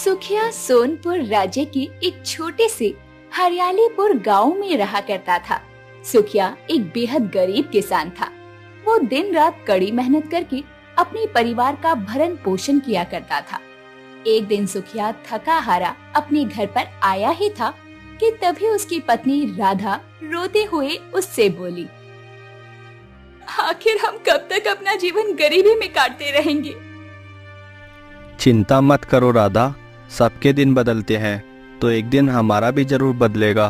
सुखिया सोनपुर राज्य के एक छोटे से हरियालीपुर गांव में रहा करता था। सुखिया एक बेहद गरीब किसान था। वो दिन रात कड़ी मेहनत करके अपने परिवार का भरण पोषण किया करता था। एक दिन सुखिया थका हारा अपने घर पर आया ही था कि तभी उसकी पत्नी राधा रोते हुए उससे बोली, आखिर हम कब तक अपना जीवन गरीबी में काटते रहेंगे? चिंता मत करो राधा, सबके दिन बदलते हैं तो एक दिन हमारा भी जरूर बदलेगा।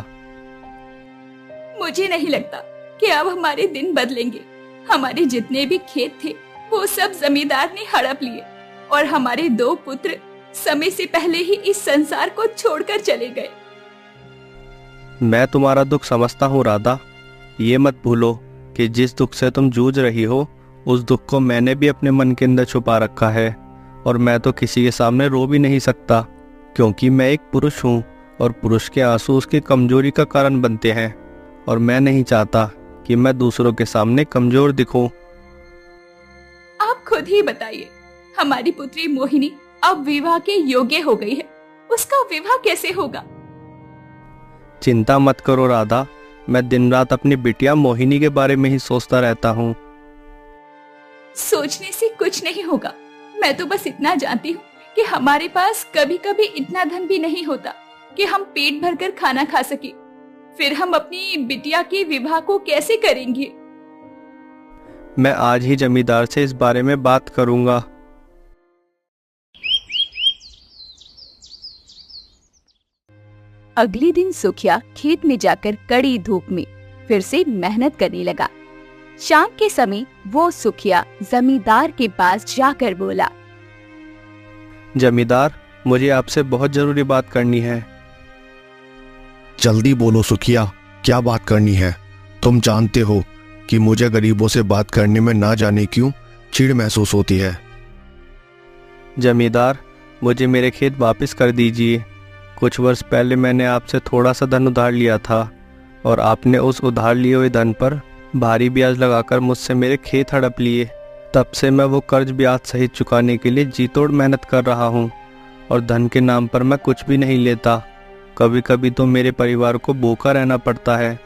मुझे नहीं लगता कि अब हमारे दिन बदलेंगे। हमारे जितने भी खेत थे वो सब जमींदार ने हड़प लिए और हमारे 2 पुत्र समय से पहले ही इस संसार को छोड़कर चले गए। मैं तुम्हारा दुख समझता हूँ राधा। ये मत भूलो कि जिस दुख से तुम जूझ रही हो उस दुख को मैंने भी अपने मन के अंदर छुपा रखा है और मैं तो किसी के सामने रो भी नहीं सकता, क्योंकि मैं एक पुरुष हूँ और पुरुष के आंसू उसकी कमजोरी का कारण बनते हैं और मैं नहीं चाहता कि मैं दूसरों के सामने कमजोर दिखूं। आप खुद ही बताइए, हमारी पुत्री मोहिनी अब विवाह के योग्य हो गई है, उसका विवाह कैसे होगा? चिंता मत करो राधा, मैं दिन रात अपनी बिटिया मोहिनी के बारे में ही सोचता रहता हूँ। सोचने से कुछ नहीं होगा। मैं तो बस इतना जानती हूँ कि हमारे पास कभी कभी इतना धन भी नहीं होता कि हम पेट भरकर खाना खा सके। फिर हम अपनी बिटिया के विवाह को कैसे करेंगे? मैं आज ही जमींदार से इस बारे में बात करूंगा। अगले दिन सुखिया खेत में जाकर कड़ी धूप में फिर से मेहनत करने लगा। शाम के समय वो सुखिया जमींदार के पास जाकर बोला, जमींदार, मुझे आपसे बहुत जरूरी बात करनी है। जल्दी बोलो सुखिया, क्या बात करनी है? तुम जानते हो कि मुझे गरीबों से बात करने में ना जाने क्यों चिढ़ महसूस होती है। जमींदार, मुझे मेरे खेत वापस कर दीजिए। कुछ वर्ष पहले मैंने आपसे थोड़ा सा धन उधार लिया था और आपने उस उधार लिए हुए धन पर भारी ब्याज लगाकर मुझसे मेरे खेत हड़प लिए। तब से मैं वो कर्ज ब्याज सहित चुकाने के लिए जी तोड़ मेहनत कर रहा हूँ और धन के नाम पर मैं कुछ भी नहीं लेता। कभी कभी तो मेरे परिवार को भूखा रहना पड़ता है।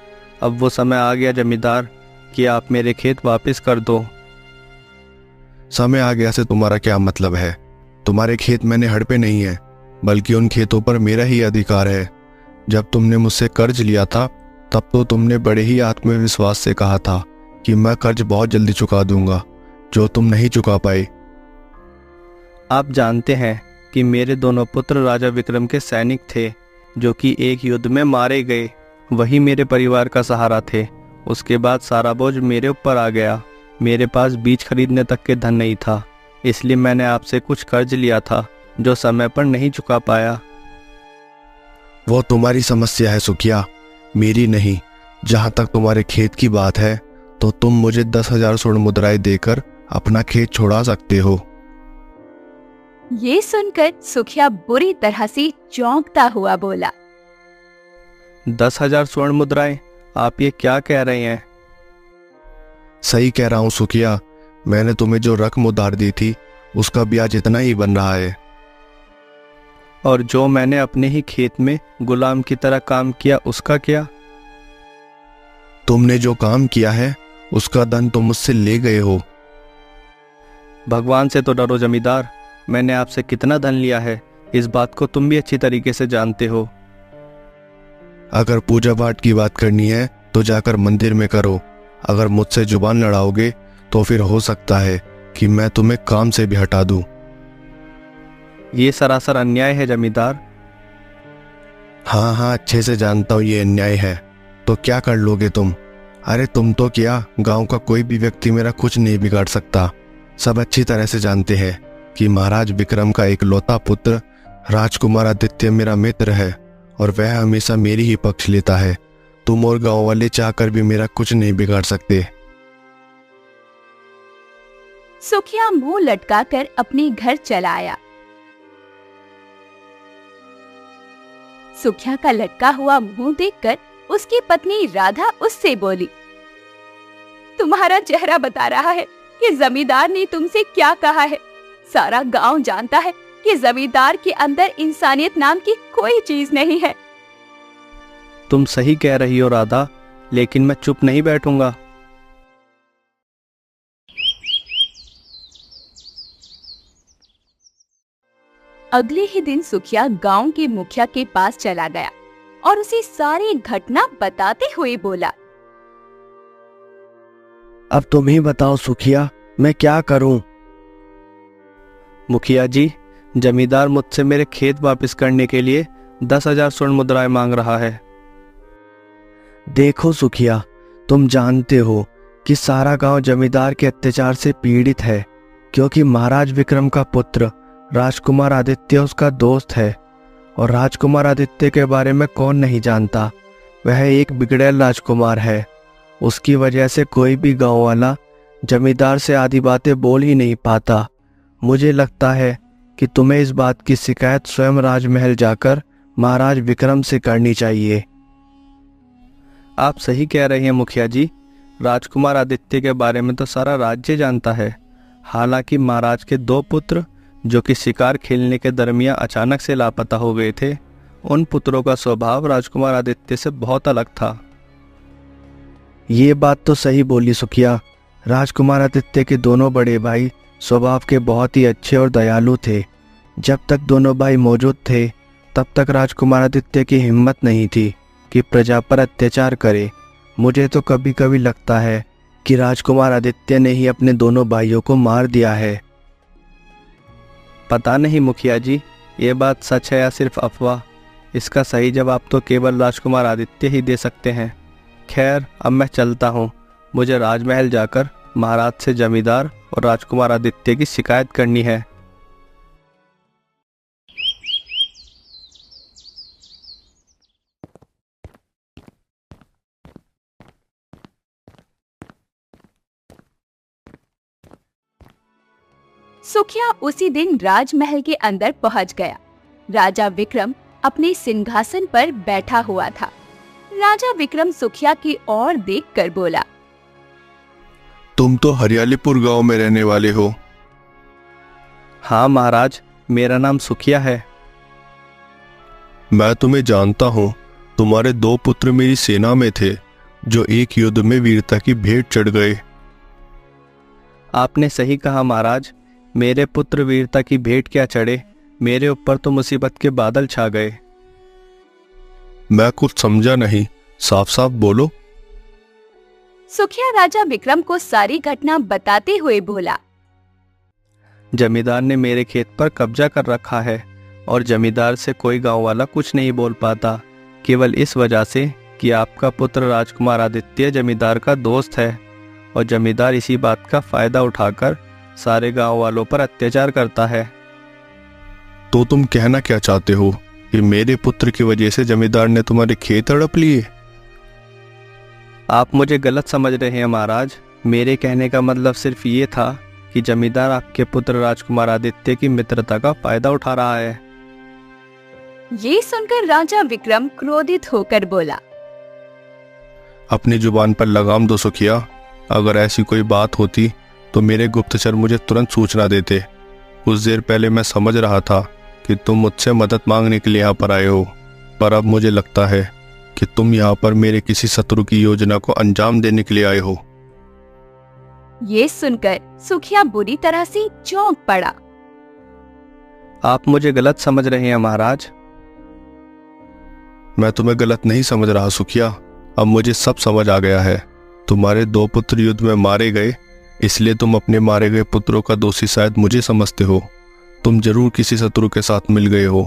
अब वो समय आ गया जमींदार कि आप मेरे खेत वापस कर दो। समय आ गया से तुम्हारा क्या मतलब है? तुम्हारे खेत मैंने हड़पे नहीं है, बल्कि उन खेतों पर मेरा ही अधिकार है। जब तुमने मुझसे कर्ज लिया था तब तो तुमने बड़े ही आत्मविश्वास से कहा था कि मैं कर्ज बहुत जल्दी चुका दूंगा, जो तुम नहीं चुका पाए। आप जानते हैं कि मेरे दोनों पुत्र राजा विक्रम के सैनिक थे, जो कि एक युद्ध में मारे गए। वही मेरे परिवार का सहारा थे। उसके बाद सारा बोझ मेरे ऊपर आ गया। मेरे पास बीज खरीदने तक के धन नहीं था, इसलिए मैंने आपसे कुछ कर्ज लिया था जो समय पर नहीं चुका पाया। वो तुम्हारी समस्या है सुखिया, मेरी नहीं। जहां तक तुम्हारे खेत की बात है तो तुम मुझे 10,000 स्वर्ण मुद्राएं देकर अपना खेत छोड़ा सकते हो। ये सुनकर सुखिया बुरी तरह से चौंकता हुआ बोला, 10,000 स्वर्ण मुद्राएं? आप ये क्या कह रहे हैं? सही कह रहा हूं सुखिया, मैंने तुम्हें जो रकम उधार दी थी उसका ब्याज इतना ही बन रहा है। और जो मैंने अपने ही खेत में गुलाम की तरह काम किया उसका क्या? तुमने जो काम किया है उसका धन तुम मुझसे ले गए हो। भगवान से तो डरो जमींदार, मैंने आपसे कितना धन लिया है इस बात को तुम भी अच्छी तरीके से जानते हो। अगर पूजा पाठ की बात करनी है तो जाकर मंदिर में करो। अगर मुझसे जुबान लड़ाओगे तो फिर हो सकता है कि मैं तुम्हें काम से भी हटा दूं। ये सरासर अन्याय है जमींदार। हाँ, अच्छे से जानता हूँ ये अन्याय है। तो क्या कर लोगे तुम? अरे तुम तो क्या, गांव का कोई भी व्यक्ति मेरा कुछ नहीं बिगाड़ सकता। सब अच्छी तरह से जानते हैं कि महाराज विक्रम का इकलौता पुत्र राजकुमार आदित्य मेरा मित्र है और वह हमेशा मेरी ही पक्ष लेता है। तुम और गांव वाले चाहकर भी मेरा कुछ नहीं बिगाड़ सकते। सुखिया मुंह लटकाकर अपने घर चला आया। सुखिया का लटका हुआ मुंह देखकर उसकी पत्नी राधा उससे बोली, तुम्हारा चेहरा बता रहा है कि जमींदार ने तुमसे क्या कहा है। सारा गांव जानता है कि जमींदार के अंदर इंसानियत नाम की कोई चीज नहीं है। तुम सही कह रही हो राधा, लेकिन मैं चुप नहीं बैठूंगा। अगले ही दिन सुखिया गांव के मुखिया के पास चला गया और उसे सारी घटना बताते हुए बोला, अब तुम ही बताओ सुखिया, मैं क्या करूं? मुखिया जी, जमींदार मुझसे मेरे खेत वापस करने के लिए 10,000 स्वर्ण मुद्राएं मांग रहा है। देखो सुखिया, तुम जानते हो कि सारा गांव जमींदार के अत्याचार से पीड़ित है, क्योंकि महाराज विक्रम का पुत्र राजकुमार आदित्य उसका दोस्त है। और राजकुमार आदित्य के बारे में कौन नहीं जानता, वह एक बिगड़ैल राजकुमार है। उसकी वजह से कोई भी गांव वाला जमींदार से आधी बातें बोल ही नहीं पाता। मुझे लगता है कि तुम्हें इस बात की शिकायत स्वयं राजमहल जाकर महाराज विक्रम से करनी चाहिए। आप सही कह रहे हैं मुखिया जी, राजकुमार आदित्य के बारे में तो सारा राज्य जानता है। हालांकि महाराज के 2 पुत्र जो कि शिकार खेलने के दरमियान अचानक से लापता हो गए थे, उन पुत्रों का स्वभाव राजकुमार आदित्य से बहुत अलग था। ये बात तो सही बोली सुखिया। राजकुमार आदित्य के दोनों बड़े भाई स्वभाव के बहुत ही अच्छे और दयालु थे। जब तक दोनों भाई मौजूद थे, तब तक राजकुमार आदित्य की हिम्मत नहीं थी कि प्रजा पर अत्याचार करे। मुझे तो कभी कभी लगता है कि राजकुमार आदित्य ने ही अपने दोनों भाइयों को मार दिया है। पता नहीं मुखिया जी, ये बात सच है या सिर्फ अफवाह। इसका सही जवाब तो केवल राजकुमार आदित्य ही दे सकते हैं। खैर, अब मैं चलता हूँ। मुझे राजमहल जाकर महाराज से जमींदार और राजकुमार आदित्य की शिकायत करनी है। सुखिया उसी दिन राजमहल के अंदर पहुंच गया। राजा विक्रम अपने सिंहासन पर बैठा हुआ था। राजा विक्रम सुखिया की ओर देखकर बोला, तुम तो हरियालीपुर गांव में रहने वाले हो। हाँ महाराज, मेरा नाम सुखिया है। मैं तुम्हें जानता हूँ। तुम्हारे 2 पुत्र मेरी सेना में थे, जो एक युद्ध में वीरता की भेंट चढ़ गए। आपने सही कहा महाराज, मेरे पुत्र वीरता की भेंट क्या चढ़े, मेरे ऊपर तो मुसीबत के बादल छा गए। मैं कुछ समझा नहीं, साफ साफ बोलो। सुखिया राजा विक्रम को सारी घटना बताते हुए बोला, जमींदार ने मेरे खेत पर कब्जा कर रखा है और जमींदार से कोई गांव वाला कुछ नहीं बोल पाता, केवल इस वजह से कि आपका पुत्र राजकुमार आदित्य जमींदार का दोस्त है और जमींदार इसी बात का फायदा उठाकर सारे गांव वालों पर अत्याचार करता है। तो तुम कहना क्या चाहते हो कि मेरे पुत्र की वजह से जमींदार ने तुम्हारे खेत हड़प लिए? आप मुझे गलत समझ रहे हैं महाराज। मेरे कहने का मतलब सिर्फ ये था कि जमींदार आपके पुत्र राजकुमार आदित्य की मित्रता का फायदा उठा रहा है। ये सुनकर राजा विक्रम क्रोधित होकर बोला, अपनी जुबान पर लगाम दो सुखिया। अगर ऐसी कोई बात होती तो मेरे गुप्तचर मुझे तुरंत सूचना देते। कुछ देर पहले मैं समझ रहा था कि तुम मुझसे मदद मांगने के लिए यहाँ पर आए हो, पर अब मुझे लगता है कि तुम यहाँ पर मेरे किसी शत्रु की योजना को अंजाम देने के लिए आए हो। ये सुनकर सुखिया बुरी तरह से चौंक पड़ा। आप मुझे गलत समझ रहे हैं महाराज। मैं तुम्हें गलत नहीं समझ रहा सुखिया। अब मुझे सब समझ आ गया है। तुम्हारे 2 पुत्र युद्ध में मारे गए, इसलिए तुम अपने मारे गए पुत्रों का दोषी शायद मुझे समझते हो। तुम जरूर किसी शत्रु के साथ मिल गए हो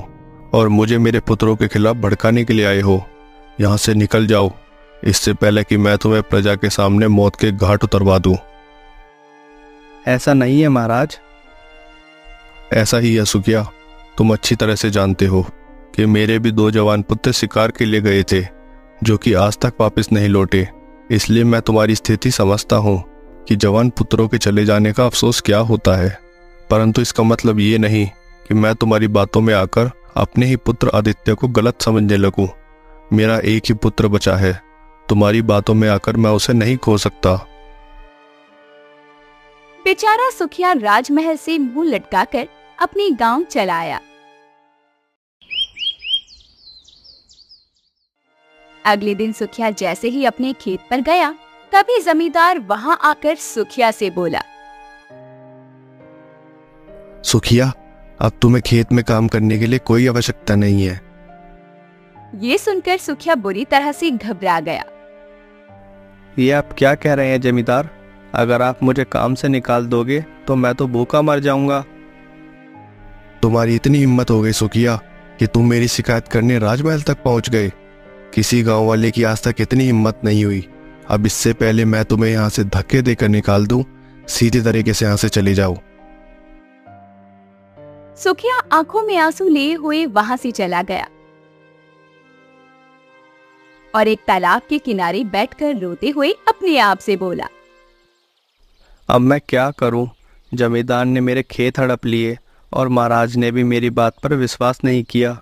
और मुझे मेरे पुत्रों के खिलाफ भड़काने के लिए आए हो। यहाँ से निकल जाओ, इससे पहले कि मैं तुम्हें प्रजा के सामने मौत के घाट उतरवा दूं। ऐसा नहीं है महाराज। ऐसा ही है सुखिया। तुम अच्छी तरह से जानते हो कि मेरे भी 2 जवान पुत्र शिकार के लिए गए थे, जो कि आज तक वापस नहीं लौटे। इसलिए मैं तुम्हारी स्थिति समझता हूँ कि जवान पुत्रों के चले जाने का अफसोस क्या होता है, परंतु इसका मतलब ये नहीं कि मैं तुम्हारी बातों में आकर अपने ही पुत्र आदित्य को गलत समझने लगूं। मेरा एक ही पुत्र बचा है। तुम्हारी बातों में आकर मैं उसे नहीं खो सकता। बेचारा सुखिया राजमहल से मुंह लटकाकर अपने गांव चला आया। अगले दिन सुखिया जैसे ही अपने खेत पर गया, तभी जमींदार वहां आकर सुखिया से बोला, सुखिया, अब तुम्हें खेत में काम करने के लिए कोई आवश्यकता नहीं है। ये सुनकर सुखिया बुरी तरह से घबरा गया। ये आप क्या कह रहे हैं जमींदार? अगर आप मुझे काम से निकाल दोगे तो मैं तो भूखा मर जाऊंगा। तुम्हारी इतनी हिम्मत हो गई सुखिया कि तुम मेरी शिकायत करने राजमहल तक पहुंच गए। किसी गांव वाले की आज तक इतनी हिम्मत नहीं हुई। अब इससे पहले मैं तुम्हें यहां से धक्के देकर निकाल दूं, सीधे तरीके से यहां से चले जाओ। सुखिया आंखों में आंसू लिए हुए वहां से चला गया और एक तालाब के किनारे बैठकर रोते हुए अपने आप से बोला, अब मैं क्या करूं? जमींदार ने मेरे खेत हड़प लिए और महाराज ने भी मेरी बात पर विश्वास नहीं किया।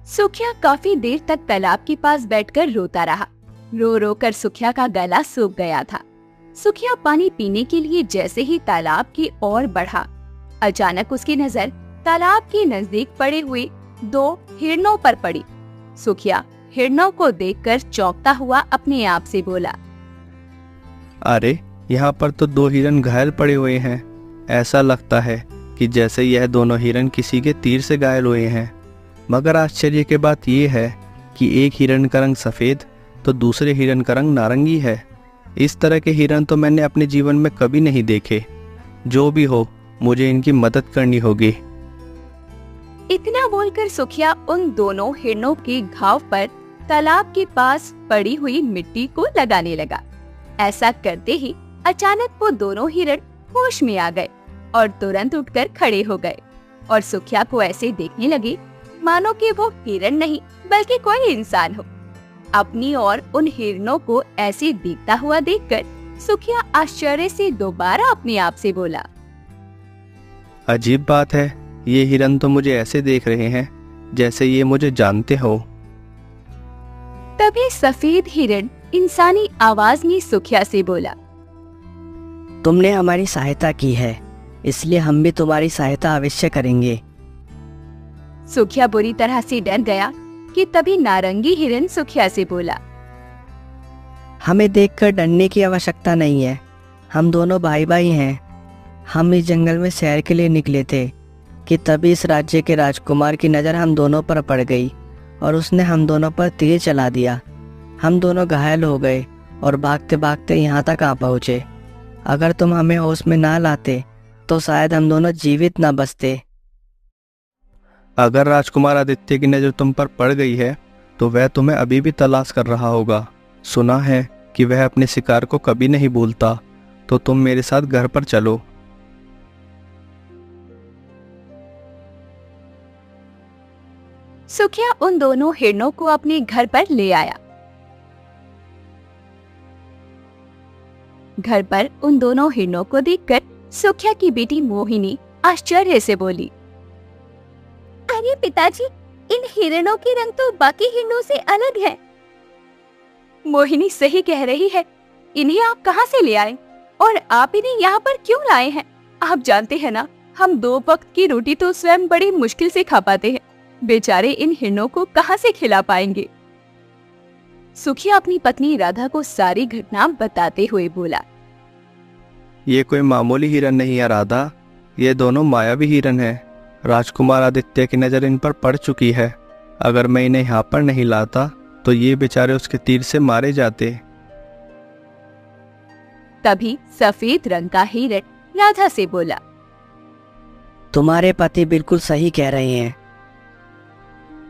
सुखिया काफी देर तक तालाब के पास बैठकर रोता रहा। रो रो कर सुखिया का गला सूख गया था। सुखिया पानी पीने के लिए जैसे ही तालाब की ओर बढ़ा, अचानक उसकी नजर तालाब के नजदीक पड़े हुए 2 हिरणों पर पड़ी। सुखिया हिरणों को देखकर चौंकता हुआ अपने आप से बोला, अरे, यहाँ पर तो 2 हिरन घायल पड़े हुए हैं। ऐसा लगता है कि जैसे यह दोनों हिरन किसी के तीर से घायल हुए हैं। मगर आश्चर्य की बात यह है कि एक हिरन का रंग सफेद तो दूसरे हिरन का रंग नारंगी है। इस तरह के हिरन तो मैंने अपने जीवन में कभी नहीं देखे। जो भी हो, मुझे इनकी मदद करनी होगी। इतना बोलकर सुखिया उन दोनों हिरणों के घाव पर तालाब के पास पड़ी हुई मिट्टी को लगाने लगा। ऐसा करते ही अचानक वो दोनों हिरण होश में आ गए और तुरंत उठकर खड़े हो गए और सुखिया को ऐसे देखने लगे मानो कि वो हिरण नहीं बल्कि कोई इंसान हो। अपनी और उन हिरणों को ऐसे देखता हुआ देखकर सुखिया आश्चर्य से दोबारा अपने आप से बोला, अजीब बात है, ये हिरन तो मुझे ऐसे देख रहे हैं जैसे ये मुझे जानते हो। तभी सफेद हिरण इंसानी आवाज में सुखिया से बोला, तुमने हमारी सहायता की है, इसलिए हम भी तुम्हारी सहायता अवश्य करेंगे। सुखिया बुरी तरह से डर गया कि तभी नारंगी हिरण सुखिया से बोला, हमें देखकर डरने की आवश्यकता नहीं है। हम दोनों भाई भाई हैं। हम इस जंगल में सैर के लिए निकले थे कि तभी इस राज्य के राजकुमार की नज़र हम दोनों पर पड़ गई और उसने हम दोनों पर तीर चला दिया। हम दोनों घायल हो गए और भागते भागते यहाँ तक आ पहुँचे। अगर तुम हमें होश में ना लाते तो शायद हम दोनों जीवित ना बचते। अगर राजकुमार आदित्य की नज़र तुम पर पड़ गई है तो वह तुम्हें अभी भी तलाश कर रहा होगा। सुना है कि वह अपने शिकार को कभी नहीं भूलता। तो तुम मेरे साथ घर पर चलो। सुखिया उन दोनों हिरणों को अपने घर पर ले आया। घर पर उन दोनों हिरणों को देखकर सुखिया की बेटी मोहिनी आश्चर्य से बोली, अरे पिताजी, इन हिरणों के रंग तो बाकी हिरणों से अलग है। मोहिनी सही कह रही है, इन्हें आप कहाँ से ले आए और आप इन्हें यहाँ पर क्यों लाए हैं? आप जानते हैं ना, हम 2 वक्त की रोटी तो स्वयं बड़ी मुश्किल से खा पाते हैं। बेचारे इन हिरणों को कहाँ से खिला पाएंगे? सुखिया अपनी पत्नी राधा को सारी घटना बताते हुए बोला, ये कोई मामूली हिरन नहीं है राधा, ये दोनों मायावी हिरन हैं। राजकुमार आदित्य की नज़र इन पर पड़ चुकी है। अगर मैं इन्हें यहाँ पर नहीं लाता तो ये बेचारे उसके तीर से मारे जाते। तभी सफेद रंग का हिरण राधा से बोला, तुम्हारे पति बिल्कुल सही कह रहे हैं।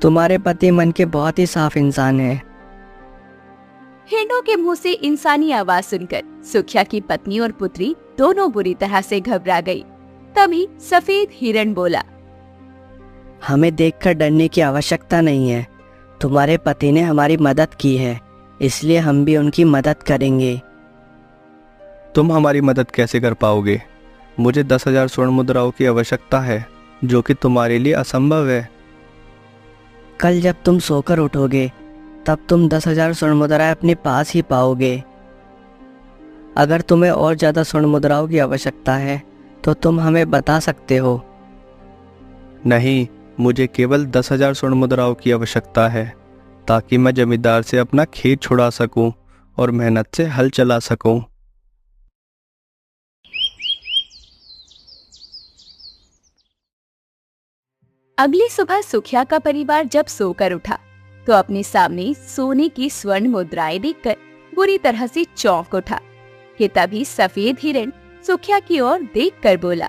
तुम्हारे पति मन के बहुत ही साफ इंसान हैं। हिरणों के मुंह से इंसानी आवाज सुनकर सुखिया की पत्नी और पुत्री दोनों बुरी तरह से घबरा गई। तभी सफेद हिरण बोला, हमें देखकर डरने की आवश्यकता नहीं है। तुम्हारे पति ने हमारी मदद की है, इसलिए हम भी उनकी मदद करेंगे। तुम हमारी मदद कैसे कर पाओगे? मुझे 10,000 स्वर्ण मुद्राओं की आवश्यकता है, जो कि तुम्हारे लिए असंभव है। कल जब तुम सोकर उठोगे तब तुम 10,000 स्वर्ण मुद्राएं अपने पास ही पाओगे। अगर तुम्हें और ज़्यादा स्वर्ण मुद्राओं की आवश्यकता है तो तुम हमें बता सकते हो। नहीं, मुझे केवल 10,000 स्वर्ण मुद्राओं की आवश्यकता है ताकि मैं जमींदार से अपना खेत छुड़ा सकूं और मेहनत से हल चला सकूं। अगली सुबह सुखिया का परिवार जब सोकर उठा तो अपने सामने सोने की स्वर्ण मुद्राएं देखकर बुरी तरह से चौंक उठा कि तभी सफेद हिरण सुखिया की ओर देखकर बोला,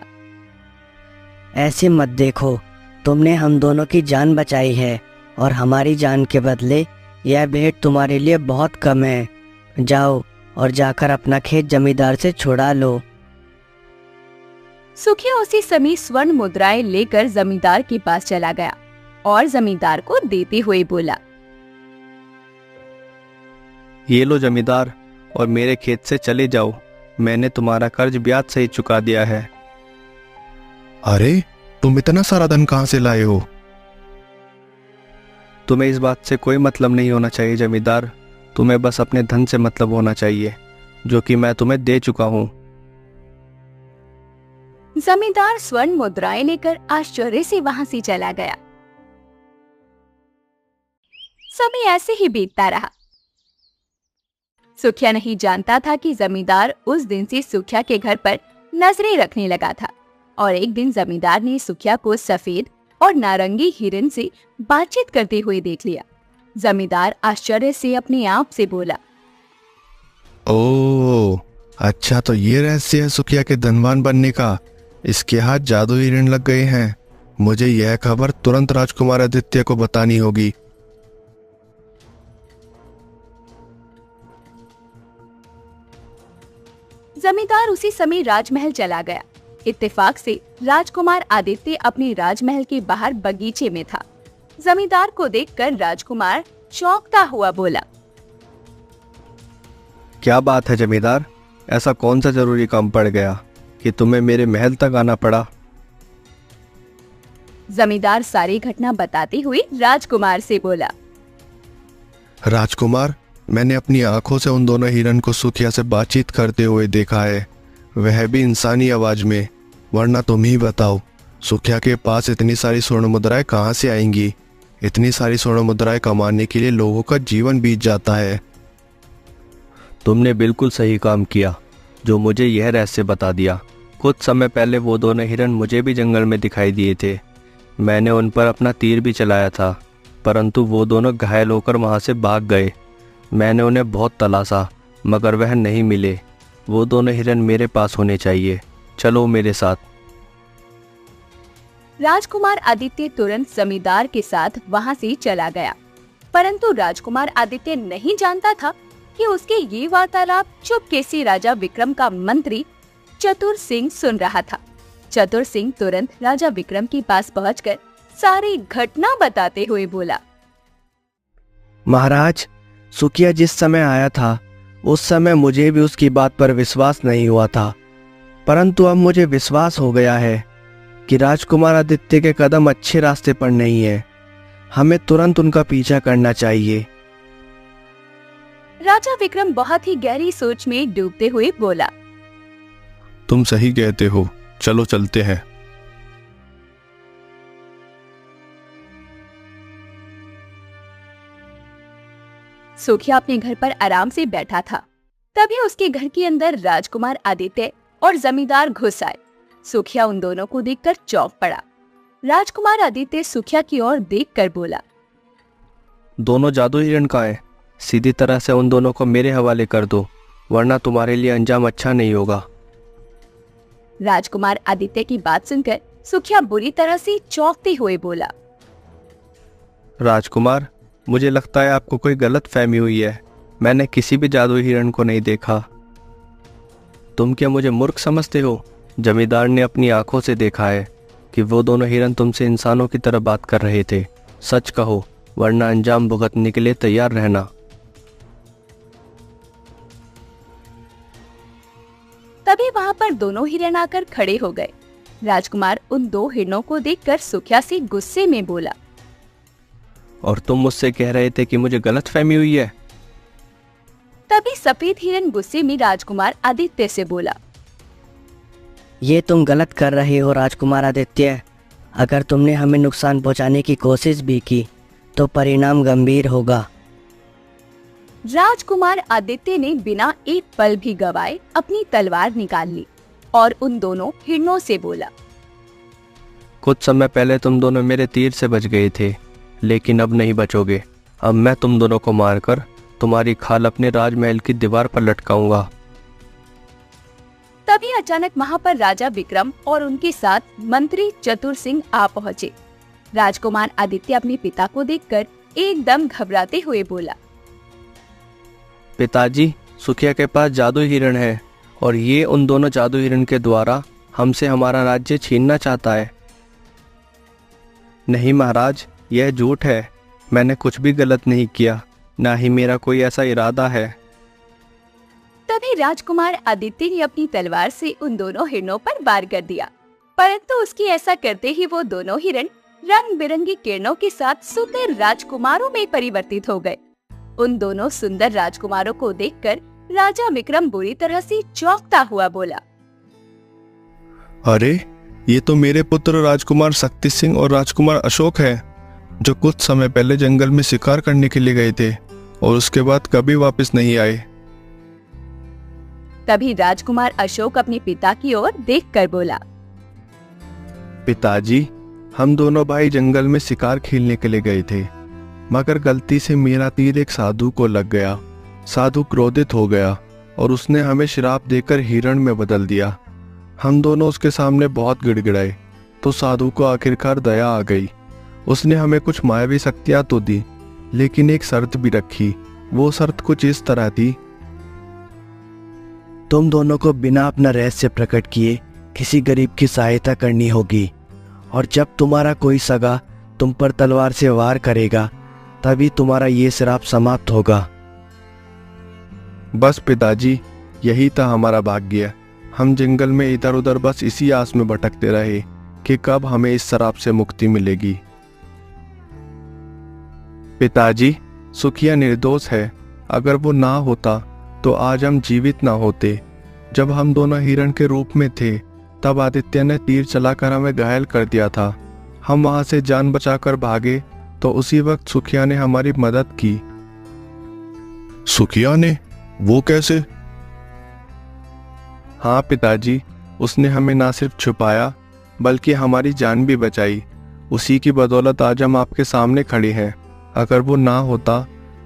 ऐसे मत देखो, तुमने हम दोनों की जान बचाई है और हमारी जान के बदले यह भेंट तुम्हारे लिए बहुत कम है। जाओ और जाकर अपना खेत जमींदार से छुड़ा लो। सुखिया उसी समय स्वर्ण मुद्राएं लेकर जमींदार के पास चला गया और जमींदार को देते हुए बोला, ये लो जमींदार, और मेरे खेत से चले जाओ। मैंने तुम्हारा कर्ज ब्याज सहित चुका दिया है। अरे, तुम इतना सारा धन कहाँ से लाए हो? तुम्हें इस बात से कोई मतलब नहीं होना चाहिए जमींदार। तुम्हें बस अपने धन से मतलब होना चाहिए जो कि मैं तुम्हें दे चुका हूँ। जमींदार स्वर्ण मुद्राएं लेकर आश्चर्य से वहां से चला गया। समय ऐसे ही बीतता रहा। सुखिया नहीं जानता था कि जमींदार उस दिन से सुखिया के घर पर नजरें रखने लगा था और एक दिन जमींदार ने सुखिया को सफेद और नारंगी हिरन से बातचीत करते हुए देख लिया। जमींदार आश्चर्य से अपने आप से बोला, ओह, अच्छा तो ये रहस्य है सुखिया के धनवान बनने का। इसके हाथ जादू हिरण लग गए हैं। मुझे यह खबर तुरंत राजकुमार आदित्य को बतानी होगी। जमींदार उसी समय राजमहल चला गया। इत्तेफाक से राजकुमार आदित्य अपने राजमहल के बाहर बगीचे में था। जमींदार को देखकर राजकुमार चौंकता हुआ बोला, क्या बात है जमींदार, ऐसा कौन सा जरूरी काम पड़ गया कि तुम्हें मेरे महल तक आना पड़ा? जमींदार सारी घटना बताते हुए राजकुमार से बोला, राजकुमार, मैंने अपनी आंखों से उन दोनों हिरन को सुखिया से बातचीत करते हुए देखा है, वह भी इंसानी आवाज में। वरना तुम ही बताओ, सुखिया के पास इतनी सारी स्वर्ण मुद्राएं कहाँ से आएंगी? इतनी सारी स्वर्ण मुद्राएं कमाने के लिए लोगों का जीवन बीत जाता है। तुमने बिल्कुल सही काम किया जो मुझे यह रहस्य बता दिया। कुछ समय पहले वो दोनों हिरन मुझे भी जंगल में दिखाई दिए थे। मैंने उन पर अपना तीर भी चलाया था, परंतु वो दोनों घायल होकर वहां से भाग गए। मैंने उन्हें बहुत तलाशा मगर वह नहीं मिले। वो दोनों हिरन मेरे पास होने चाहिए। चलो मेरे साथ। राजकुमार आदित्य तुरंत जमींदार के साथ वहां से चला गया, परंतु राजकुमार आदित्य नहीं जानता था कि उसके ये वार्तालाप चुपके से राजा विक्रम का मंत्री चतुर सिंह सुन रहा था। चतुर सिंह तुरंत राजा विक्रम के पास पहुंचकर सारी घटना बताते हुए बोला, महाराज, सुखिया जिस समय आया था उस समय मुझे भी उसकी बात पर विश्वास नहीं हुआ था, परंतु अब मुझे विश्वास हो गया है कि राजकुमार आदित्य के कदम अच्छे रास्ते पर नहीं है। हमें तुरंत उनका पीछा करना चाहिए। राजा विक्रम बहुत ही गहरी सोच में डूबते हुए बोला, तुम सही कहते हो, चलो चलते हैं। सुखिया अपने घर पर आराम से बैठा था। तभी उसके घर के अंदर राजकुमार आदित्य और जमींदार घुस आए। सुखिया उन दोनों को देखकर चौंक पड़ा। राजकुमार आदित्य सुखिया की ओर देखकर बोला, दोनों जादू हिरण कहाँ हैं? सीधी तरह से उन दोनों को मेरे हवाले कर दो, वरना तुम्हारे लिए अंजाम अच्छा नहीं होगा। राजकुमार आदित्य की बात सुनकर सुखिया बुरी तरह से चौंकते हुए बोला, राजकुमार, मुझे लगता है आपको कोई गलत फहमी हुई है। मैंने किसी भी जादू हिरण को नहीं देखा। तुम क्या मुझे मूर्ख समझते हो? जमींदार ने अपनी आंखों से देखा है कि वो दोनों हिरन तुमसे इंसानों की तरह बात कर रहे थे। सच कहो, वरना अंजाम भुगतने के लिए तैयार रहना। तभी वहां पर दोनों हिरन आकर खड़े हो गए। राजकुमार उन दो हिरणों को देखकर सुखिया से गुस्से में बोला, और तुम मुझसे कह रहे थे कि मुझे गलत फहमी हुई है। तभी सफेद हिरन गुस्से में राजकुमार आदित्य से बोला, ये तुम गलत कर रहे हो राजकुमार आदित्य। अगर तुमने हमें नुकसान पहुंचाने की कोशिश भी की तो परिणाम गंभीर होगा। राजकुमार आदित्य ने बिना एक पल भी गवाए अपनी तलवार निकाल ली और उन दोनों हिरणों से बोला, कुछ समय पहले तुम दोनों मेरे तीर से बच गए थे, लेकिन अब नहीं बचोगे। अब मैं तुम दोनों को मारकर तुम्हारी खाल अपने राजमहल की दीवार पर लटकाऊंगा। तभी अचानक वहाँ पर राजा विक्रम और उनके साथ मंत्री चतुर सिंह आ पहुँचे। राजकुमार आदित्य अपने पिता को देखकर एकदम घबराते हुए बोला, पिताजी, सुखिया के पास जादू हिरण है और ये उन दोनों जादू हिरण के द्वारा हमसे हमारा राज्य छीनना चाहता है। नहीं महाराज, यह झूठ है। मैंने कुछ भी गलत नहीं किया, ना ही मेरा कोई ऐसा इरादा है। तभी राजकुमार आदित्य ने अपनी तलवार से उन दोनों हिरणों पर वार कर दिया, परंतु उसके ऐसा करते ही वो दोनों हिरण रंग बिरंगी किरणों के साथ सुंदर राजकुमारों में परिवर्तित हो गए। उन दोनों सुंदर राजकुमारों को देखकर राजा विक्रम बुरी तरह से चौंकता हुआ बोला, अरे, ये तो मेरे पुत्र राजकुमार शक्ति सिंह और राजकुमार अशोक हैं, जो कुछ समय पहले जंगल में शिकार करने के लिए गए थे और उसके बाद कभी वापस नहीं आए। तभी राजकुमार अशोक अपने पिता की ओर देखकर बोला, पिताजी, हम दोनों भाई जंगल में शिकार खेलने के लिए गए थे, मगर गलती से मेरा तीर एक साधु को लग गया। साधु क्रोधित हो गया और उसने हमें श्राप देकर हिरण में बदल दिया। हम दोनों उसके सामने बहुत गिड़गिड़ाए तो साधु को आखिरकार दया आ गई। उसने हमें कुछ मायावी शक्तियां तो दी, लेकिन एक शर्त भी रखी। वो शर्त कुछ इस तरह थी, तुम दोनों को बिना अपना रहस्य प्रकट किए किसी गरीब की सहायता करनी होगी, और जब तुम्हारा कोई सगा तुम पर तलवार से वार करेगा तभी तुम्हारा ये श्राप समाप्त होगा। बस पिताजी, यही था हमारा भाग्य। हम जंगल में इधर उधर बस इसी आस में भटकते रहे कि कब हमें इस श्राप से मुक्ति मिलेगी। पिताजी, सुखिया निर्दोष है। अगर वो ना होता तो आज हम जीवित ना होते। जब हम दोनों हिरण के रूप में थे तब आदित्य ने तीर चलाकर हमें घायल कर दिया था। हम वहां से जान बचाकर भागे तो उसी वक्त सुखिया ने हमारी मदद की। सुखिया ने? वो कैसे? हाँ पिताजी, उसने हमें ना सिर्फ छुपाया बल्कि हमारी जान भी बचाई। उसी की बदौलत आज हम आपके सामने खड़े हैं। अगर वो ना होता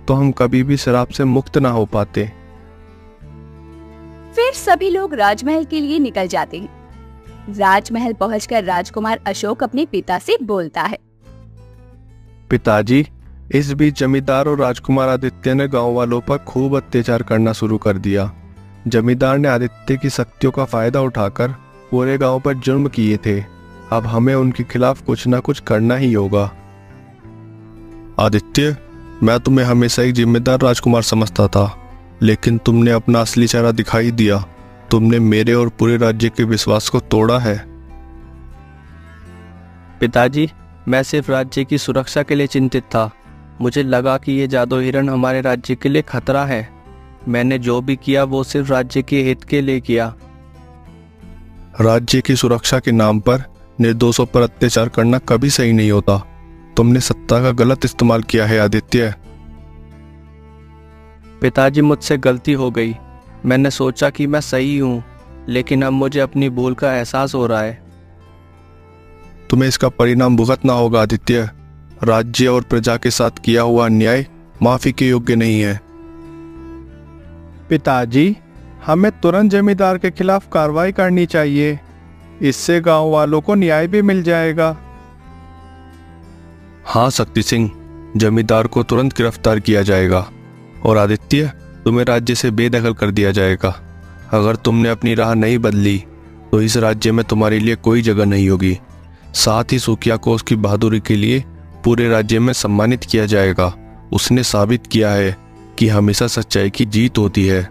तो हम कभी भी श्राप से मुक्त ना हो पाते। फिर सभी लोग राजमहल के लिए निकल जाते हैं। राजमहल पहुंचकर राजकुमार अशोक अपने पिता से बोलता है, पिताजी, इस बीच जमींदार और राजकुमार आदित्य ने गांव वालों पर खूब अत्याचार करना शुरू कर दिया। जमींदार ने आदित्य की शक्तियों का फायदा उठाकर पूरे गांव पर जुर्म किए थे। अब हमें उनके खिलाफ कुछ न कुछ करना ही होगा। आदित्य, मैं तुम्हें हमेशा एक जिम्मेदार राजकुमार समझता था, लेकिन तुमने अपना असली चेहरा दिखाई दिया। तुमने मेरे और पूरे राज्य के विश्वास को तोड़ा है। पिताजी, मैं सिर्फ राज्य की सुरक्षा के लिए चिंतित था। मुझे लगा कि ये जादू हिरण हमारे राज्य के लिए खतरा है। मैंने जो भी किया वो सिर्फ राज्य के हित के लिए किया। राज्य की सुरक्षा के नाम पर निर्दोषों पर अत्याचार करना कभी सही नहीं होता। तुमने सत्ता का गलत इस्तेमाल किया है आदित्य। पिताजी, मुझसे गलती हो गई। मैंने सोचा कि मैं सही हूँ, लेकिन अब मुझे अपनी भूल का एहसास हो रहा है। तुम्हें इसका परिणाम भुगतना होगा आदित्य। राज्य और प्रजा के साथ किया हुआ अन्याय माफी के योग्य नहीं है। पिताजी, हमें तुरंत जमींदार के खिलाफ कार्रवाई करनी चाहिए। इससे गांव वालों को न्याय भी मिल जाएगा। हाँ शक्ति सिंह, जमींदार को तुरंत गिरफ्तार किया जाएगा और आदित्य, तुम्हें राज्य से बेदखल कर दिया जाएगा। अगर तुमने अपनी राह नहीं बदली तो इस राज्य में तुम्हारे लिए कोई जगह नहीं होगी। साथ ही सुखिया को उसकी बहादुरी के लिए पूरे राज्य में सम्मानित किया जाएगा। उसने साबित किया है कि हमेशा सच्चाई की जीत होती है।